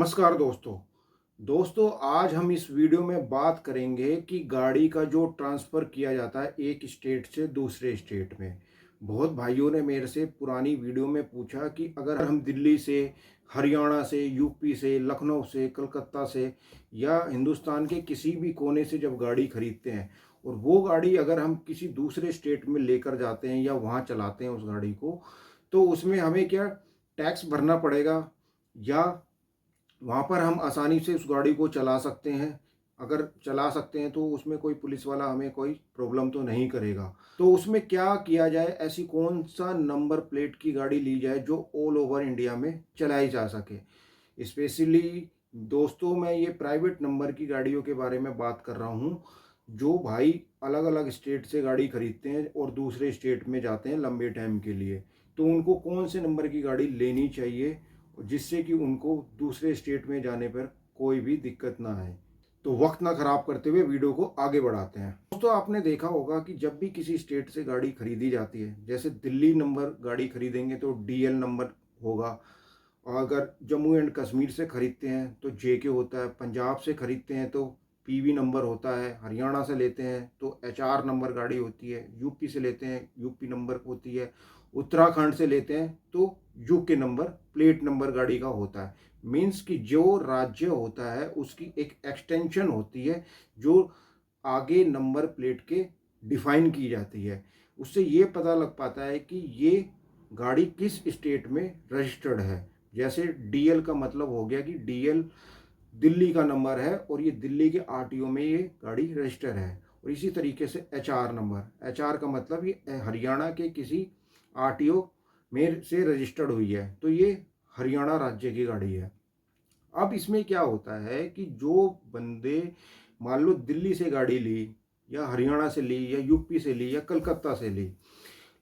नमस्कार दोस्तों आज हम इस वीडियो में बात करेंगे कि गाड़ी का जो ट्रांसफ़र किया जाता है एक स्टेट से दूसरे स्टेट में। बहुत भाइयों ने मेरे से पुरानी वीडियो में पूछा कि अगर हम दिल्ली से, हरियाणा से, यूपी से, लखनऊ से, कलकत्ता से या हिंदुस्तान के किसी भी कोने से जब गाड़ी खरीदते हैं और वो गाड़ी अगर हम किसी दूसरे स्टेट में लेकर जाते हैं या वहाँ चलाते हैं उस गाड़ी को, तो उसमें हमें क्या टैक्स भरना पड़ेगा या वहाँ पर हम आसानी से उस गाड़ी को चला सकते हैं। अगर चला सकते हैं तो उसमें कोई पुलिस वाला हमें कोई प्रॉब्लम तो नहीं करेगा। तो उसमें क्या किया जाए, ऐसी कौन-सा नंबर प्लेट की गाड़ी ली जाए जो ऑल ओवर इंडिया में चलाई जा सके। स्पेशली दोस्तों मैं ये प्राइवेट नंबर की गाड़ियों के बारे में बात कर रहा हूँ, जो भाई अलग-अलग स्टेट से गाड़ी खरीदते हैं और दूसरे स्टेट में जाते हैं लंबे टाइम के लिए। तो उनको कौन से नंबर की गाड़ी लेनी चाहिए जिससे कि उनको दूसरे स्टेट में जाने पर कोई भी दिक्कत ना आए। तो वक्त ना खराब करते हुए वीडियो को आगे बढ़ाते हैं। दोस्तों आपने देखा होगा कि जब भी किसी स्टेट से गाड़ी खरीदी जाती है, जैसे दिल्ली नंबर गाड़ी खरीदेंगे तो डीएल नंबर होगा, और अगर जम्मू एंड कश्मीर से खरीदते हैं तो जेके होता है, पंजाब से खरीदते हैं तो पीवी नंबर होता है, हरियाणा से लेते हैं तो एचआर नंबर गाड़ी होती है, यूपी से लेते हैं यूपी नंबर होती है, उत्तराखंड से लेते हैं तो यूके नंबर प्लेट नंबर गाड़ी का होता है। मीन्स कि जो राज्य होता है उसकी एक एक्सटेंशन होती है जो आगे नंबर प्लेट के डिफाइन की जाती है। उससे ये पता लग पाता है कि ये गाड़ी किस स्टेट में रजिस्टर्ड है। जैसे डीएल का मतलब हो गया कि डीएल दिल्ली का नंबर है और ये दिल्ली के आरटीओ में ये गाड़ी रजिस्टर है। और इसी तरीके से एचआर नंबर, एचआर का मतलब ये हरियाणा के किसी आरटीओ में से रजिस्टर्ड हुई है, तो ये हरियाणा राज्य की गाड़ी है। अब इसमें क्या होता है कि जो बंदे मान लो दिल्ली से गाड़ी ली या हरियाणा से ली या यूपी से ली या कलकत्ता से ली,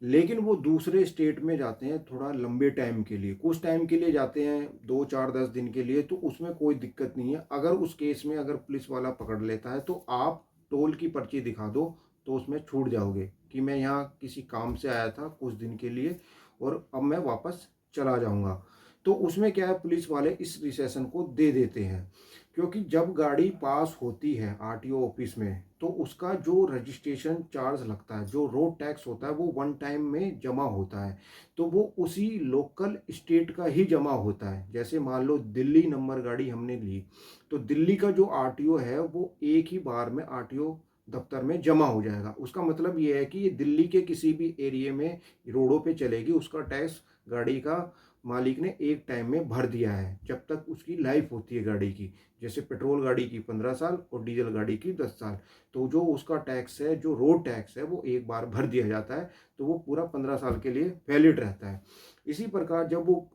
लेकिन वो दूसरे स्टेट में जाते हैं थोड़ा लंबे टाइम के लिए, कुछ टाइम के लिए जाते हैं 2 4 10 दिन के लिए, तो उसमें कोई दिक्कत नहीं है। अगर उस केस में अगर पुलिस वाला पकड़ लेता है तो आप टोल की पर्ची दिखा दो तो उसमें छूट जाओगे कि मैं यहाँ किसी काम से आया था कुछ दिन के लिए और अब मैं वापस चला जाऊँगा। तो उसमें क्या है, पुलिस वाले इस रिसेशन को दे देते हैं, क्योंकि जब गाड़ी पास होती है आरटीओ ऑफिस में तो उसका जो रजिस्ट्रेशन चार्ज लगता है, जो रोड टैक्स होता है, वो वन टाइम में जमा होता है। तो वो उसी लोकल स्टेट का ही जमा होता है। जैसे मान लो दिल्ली नंबर गाड़ी हमने ली तो दिल्ली का जो आरटीओ है वो एक ही बार में आरटीओ दफ्तर में जमा हो जाएगा। उसका मतलब ये है कि ये दिल्ली के किसी भी एरिया में रोडों पे चलेगी, उसका टैक्स गाड़ी का मालिक ने एक टाइम में भर दिया है जब तक उसकी लाइफ होती है गाड़ी की। जैसे पेट्रोल गाड़ी की 15 साल और डीजल गाड़ी की 10 साल। तो जो उसका टैक्स है, जो रोड टैक्स है, वो एक बार भर दिया जाता है, तो वो पूरा 15 साल के लिए वैलिड रहता है। इसी प्रकार जब वो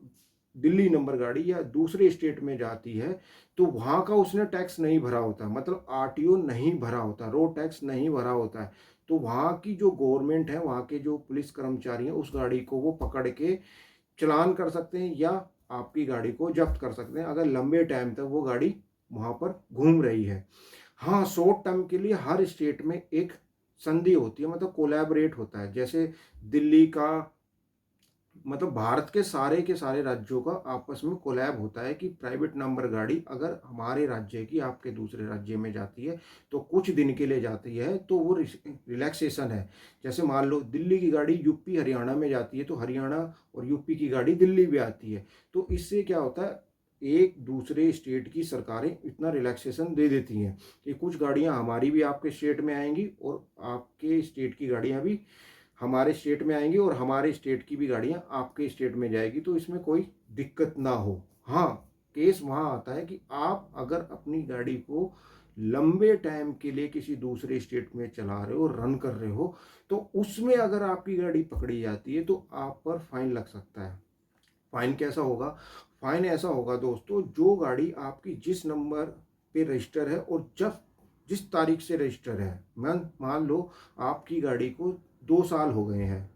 दिल्ली नंबर गाड़ी या दूसरे स्टेट में जाती है तो वहाँ का उसने टैक्स नहीं भरा होता, मतलब आरटीओ नहीं भरा होता, रोड टैक्स नहीं भरा होता है। तो वहाँ की जो गवर्नमेंट है, वहाँ के जो पुलिस कर्मचारी हैं, उस गाड़ी को वो पकड़ के चलान कर सकते हैं या आपकी गाड़ी को जब्त कर सकते हैं अगर लंबे टाइम तक वो गाड़ी वहाँ पर घूम रही है। हाँ, शॉर्ट टर्म के लिए हर स्टेट में एक संधि होती है, मतलब कोलैबोरेट होता है। जैसे दिल्ली का मतलब भारत के सारे राज्यों का आपस में कोलैब होता है कि प्राइवेट नंबर गाड़ी अगर हमारे राज्य की आपके दूसरे राज्य में जाती है तो कुछ दिन के लिए जाती है तो वो रिलैक्सेशन है। जैसे मान लो दिल्ली की गाड़ी यूपी हरियाणा में जाती है तो हरियाणा और यूपी की गाड़ी दिल्ली भी आती है। तो इससे क्या होता है, एक दूसरे स्टेट की सरकारें इतना रिलैक्सेशन दे देती हैं कि कुछ गाड़ियां हमारी भी आपके स्टेट में आएंगी और आपके स्टेट की गाड़ियां भी हमारे स्टेट में आएंगी और हमारे स्टेट की भी गाड़ियां आपके स्टेट में जाएगी, तो इसमें कोई दिक्कत ना हो। हाँ, केस वहाँ आता है कि आप अगर अपनी गाड़ी को लंबे टाइम के लिए किसी दूसरे स्टेट में चला रहे हो, रन कर रहे हो, तो उसमें अगर आपकी गाड़ी पकड़ी जाती है तो आप पर फाइन लग सकता है। फाइन कैसा होगा? फाइन ऐसा होगा दोस्तों, जो गाड़ी आपकी जिस नंबर पे रजिस्टर है और जब जिस तारीख से रजिस्टर है, मान लो आपकी गाड़ी को 2 साल हो गए हैं,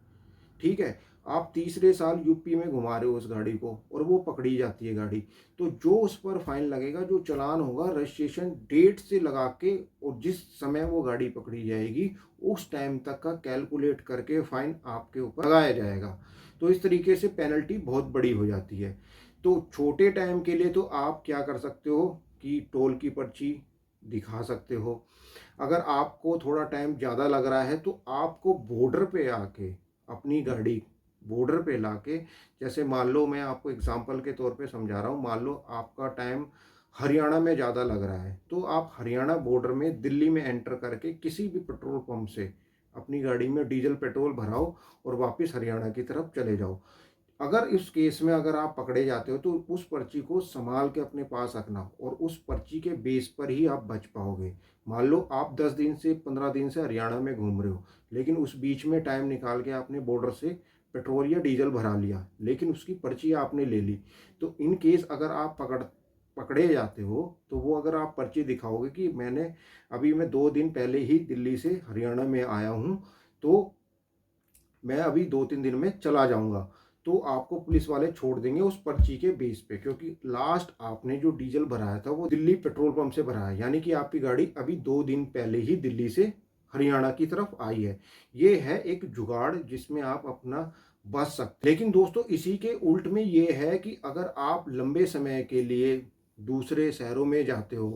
ठीक है, आप तीसरे साल यूपी में घुमा रहे हो उस गाड़ी को और वो पकड़ी जाती है गाड़ी, तो जो उस पर फाइन लगेगा, जो चालान होगा, रजिस्ट्रेशन डेट से लगा के और जिस समय वो गाड़ी पकड़ी जाएगी उस टाइम तक का कैलकुलेट करके फाइन आपके ऊपर लगाया जाएगा। तो इस तरीके से पेनल्टी बहुत बड़ी हो जाती है। तो छोटे टाइम के लिए तो आप क्या कर सकते हो कि टोल की पर्ची दिखा सकते हो। अगर आपको थोड़ा टाइम ज़्यादा लग रहा है तो आपको बॉर्डर पे आके अपनी गाड़ी बॉर्डर पे लाके, जैसे मान लो मैं आपको एग्जांपल के तौर पे समझा रहा हूँ, मान लो आपका टाइम हरियाणा में ज़्यादा लग रहा है तो आप हरियाणा बॉर्डर में दिल्ली में एंटर करके किसी भी पेट्रोल पंप से अपनी गाड़ी में डीजल पेट्रोल भराओ और वापस हरियाणा की तरफ चले जाओ। अगर इस केस में अगर आप पकड़े जाते हो तो उस पर्ची को संभाल के अपने पास रखना और उस पर्ची के बेस पर ही आप बच पाओगे। मान लो आप 10 दिन से 15 दिन से हरियाणा में घूम रहे हो, लेकिन उस बीच में टाइम निकाल के आपने बॉर्डर से पेट्रोल या डीजल भरा लिया, लेकिन उसकी पर्ची आपने ले ली, तो इन केस अगर आप पकड़े जाते हो तो वो अगर आप पर्ची दिखाओगे कि मैं 2 दिन पहले ही दिल्ली से हरियाणा में आया हूँ, तो मैं अभी 2-3 दिन में चला जाऊंगा, तो आपको पुलिस वाले छोड़ देंगे उस पर्ची के बेस पे, क्योंकि लास्ट आपने जो डीजल भराया था वो दिल्ली पेट्रोल पंप से भराया, यानी कि आपकी गाड़ी अभी 2 दिन पहले ही दिल्ली से हरियाणा की तरफ आई है। ये है एक जुगाड़ जिसमें आप अपना बच सकते। लेकिन दोस्तों इसी के उल्ट में ये है कि अगर आप लंबे समय के लिए दूसरे शहरों में जाते हो,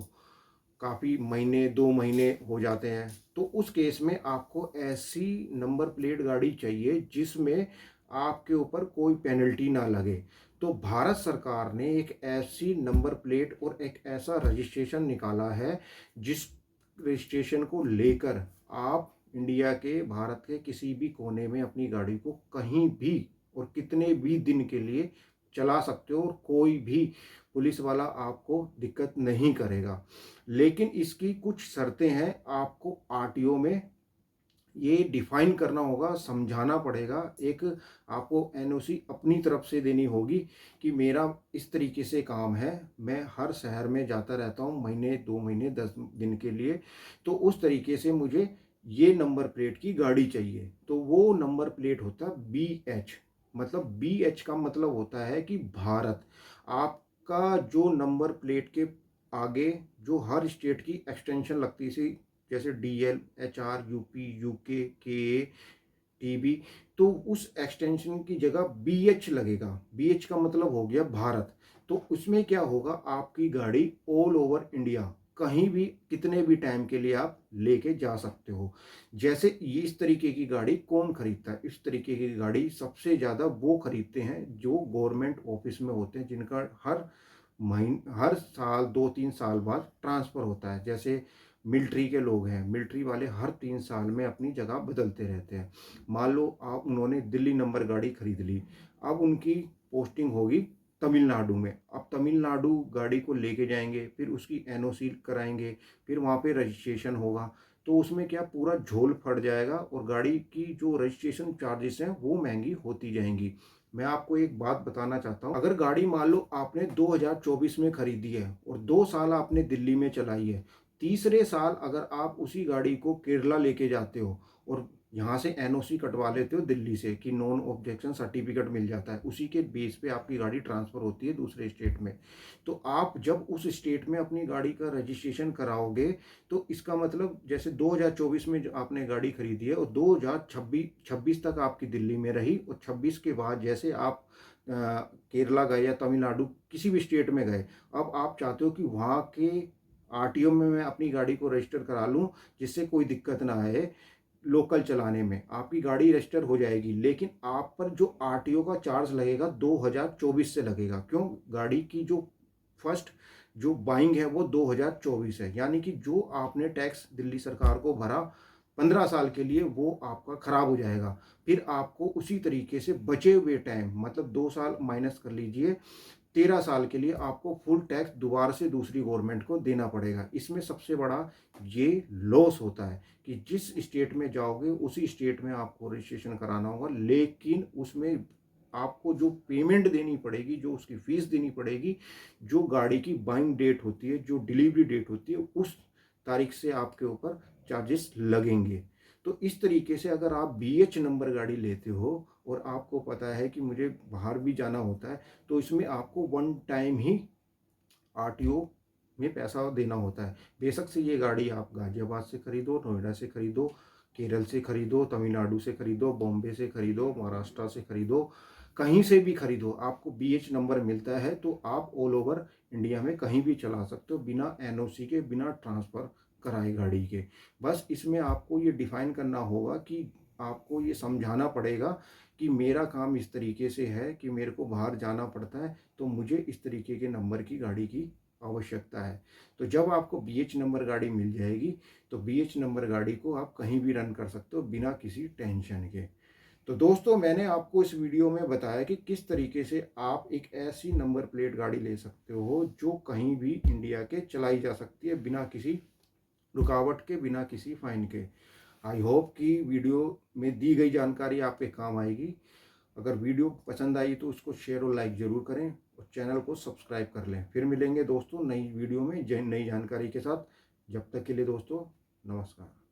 काफ़ी महीने 2 महीने हो जाते हैं, तो उस केस में आपको ऐसी नंबर प्लेट गाड़ी चाहिए जिसमें आपके ऊपर कोई पेनल्टी ना लगे। तो भारत सरकार ने एक ऐसी नंबर प्लेट और एक ऐसा रजिस्ट्रेशन निकाला है जिस रजिस्ट्रेशन को लेकर आप इंडिया के भारत के किसी भी कोने में अपनी गाड़ी को कहीं भी और कितने भी दिन के लिए चला सकते हो और कोई भी पुलिस वाला आपको दिक्कत नहीं करेगा। लेकिन इसकी कुछ शर्तें हैं, आपको आरटीओ में ये डिफाइन करना होगा, समझाना पड़ेगा। एक आपको एनओसी अपनी तरफ से देनी होगी कि मेरा इस तरीके से काम है, मैं हर शहर में जाता रहता हूँ महीने 2 महीने 10 दिन के लिए, तो उस तरीके से मुझे ये नंबर प्लेट की गाड़ी चाहिए। तो वो नंबर प्लेट होता है BH, मतलब BH का मतलब होता है कि भारत। आपका जो नंबर प्लेट के आगे जो हर स्टेट की एक्सटेंशन लगती थी, जैसे DL, HR, UP, UK, KA, TB, तो उस एक्सटेंशन की जगह BH लगेगा। BH का मतलब हो गया भारत। तो उसमें क्या होगा, आपकी गाड़ी ऑल ओवर इंडिया कहीं भी कितने भी टाइम के लिए आप लेके जा सकते हो। जैसे ये इस तरीके की गाड़ी कौन खरीदता है, इस तरीके की गाड़ी सबसे ज़्यादा वो खरीदते हैं जो गवर्नमेंट ऑफिस में होते हैं, जिनका हर साल 2-3 साल बाद ट्रांसफ़र होता है। जैसे मिलिट्री के लोग हैं, मिलिट्री वाले हर 3 साल में अपनी जगह बदलते रहते हैं। मान लो आप उन्होंने दिल्ली नंबर गाड़ी खरीद ली, अब उनकी पोस्टिंग होगी तमिलनाडु में। अब तमिलनाडु गाड़ी को लेके जाएंगे, फिर उसकी एनओसी कराएंगे, फिर वहाँ पे रजिस्ट्रेशन होगा, तो उसमें क्या पूरा झोल फट जाएगा और गाड़ी की जो रजिस्ट्रेशन चार्जेस हैं वो महंगी होती जाएंगी। मैं आपको एक बात बताना चाहता हूँ, अगर गाड़ी मान लो आपने 2024 में खरीदी है और 2 साल आपने दिल्ली में चलाई है, तीसरे साल अगर आप उसी गाड़ी को केरला लेके जाते हो और यहाँ से एनओसी कटवा लेते हो दिल्ली से कि नॉन ऑब्जेक्शन सर्टिफिकेट मिल जाता है, उसी के बेस पे आपकी गाड़ी ट्रांसफ़र होती है दूसरे स्टेट में। तो आप जब उस स्टेट में अपनी गाड़ी का रजिस्ट्रेशन कराओगे, तो इसका मतलब जैसे 2024 में जो आपने गाड़ी खरीदी है और 2026 तक आपकी दिल्ली में रही, और 26 के बाद जैसे आप केरला गए या तमिलनाडु किसी भी स्टेट में गए, अब आप चाहते हो कि वहाँ के आरटीओ में मैं अपनी गाड़ी को रजिस्टर करा लूँ जिससे कोई दिक्कत ना आए लोकल चलाने में, आपकी गाड़ी रजिस्टर हो जाएगी, लेकिन आप पर जो आरटीओ का चार्ज लगेगा 2024 से लगेगा। क्यों? गाड़ी की जो फर्स्ट जो बाइंग है वो 2024 है, यानी कि जो आपने टैक्स दिल्ली सरकार को भरा 15 साल के लिए वो आपका खराब हो जाएगा। फिर आपको उसी तरीके से बचे हुए टाइम, मतलब 2 साल माइनस कर लीजिए, 13 साल के लिए आपको फुल टैक्स दोबारा से दूसरी गवर्नमेंट को देना पड़ेगा। इसमें सबसे बड़ा ये लॉस होता है कि जिस स्टेट में जाओगे उसी स्टेट में आपको रजिस्ट्रेशन कराना होगा, लेकिन उसमें आपको जो पेमेंट देनी पड़ेगी, जो उसकी फीस देनी पड़ेगी, जो गाड़ी की बाइंग डेट होती है, जो डिलीवरी डेट होती है, उस तारीख से आपके ऊपर चार्जेस लगेंगे। तो इस तरीके से अगर आप BH नंबर गाड़ी लेते हो और आपको पता है कि मुझे बाहर भी जाना होता है, तो इसमें आपको वन टाइम ही आरटीओ में पैसा देना होता है। बेशक से ये गाड़ी आप गाजियाबाद से खरीदो, नोएडा से खरीदो, केरल से खरीदो, तमिलनाडु से खरीदो, बॉम्बे से खरीदो, महाराष्ट्र से खरीदो, कहीं से भी खरीदो, आपको BH नंबर मिलता है तो आप ऑल ओवर इंडिया में कहीं भी चला सकते हो बिना NOC के, बिना ट्रांसफ़र कराए गाड़ी के। बस इसमें आपको ये डिफ़ाइन करना होगा कि आपको ये समझाना पड़ेगा कि मेरा काम इस तरीके से है कि मेरे को बाहर जाना पड़ता है, तो मुझे इस तरीके के नंबर की गाड़ी की आवश्यकता है। तो जब आपको BH नंबर गाड़ी मिल जाएगी, तो BH नंबर गाड़ी को आप कहीं भी रन कर सकते हो बिना किसी टेंशन के। तो दोस्तों, मैंने आपको इस वीडियो में बताया कि किस तरीके से आप एक ऐसी नंबर प्लेट गाड़ी ले सकते हो जो कहीं भी इंडिया के चलाई जा सकती है बिना किसी रुकावट के, बिना किसी फाइन के। आई होप कि वीडियो में दी गई जानकारी आप पे काम आएगी। अगर वीडियो पसंद आई तो उसको शेयर और लाइक ज़रूर करें और चैनल को सब्सक्राइब कर लें। फिर मिलेंगे दोस्तों नई वीडियो में नई जानकारी के साथ। जब तक के लिए दोस्तों, नमस्कार।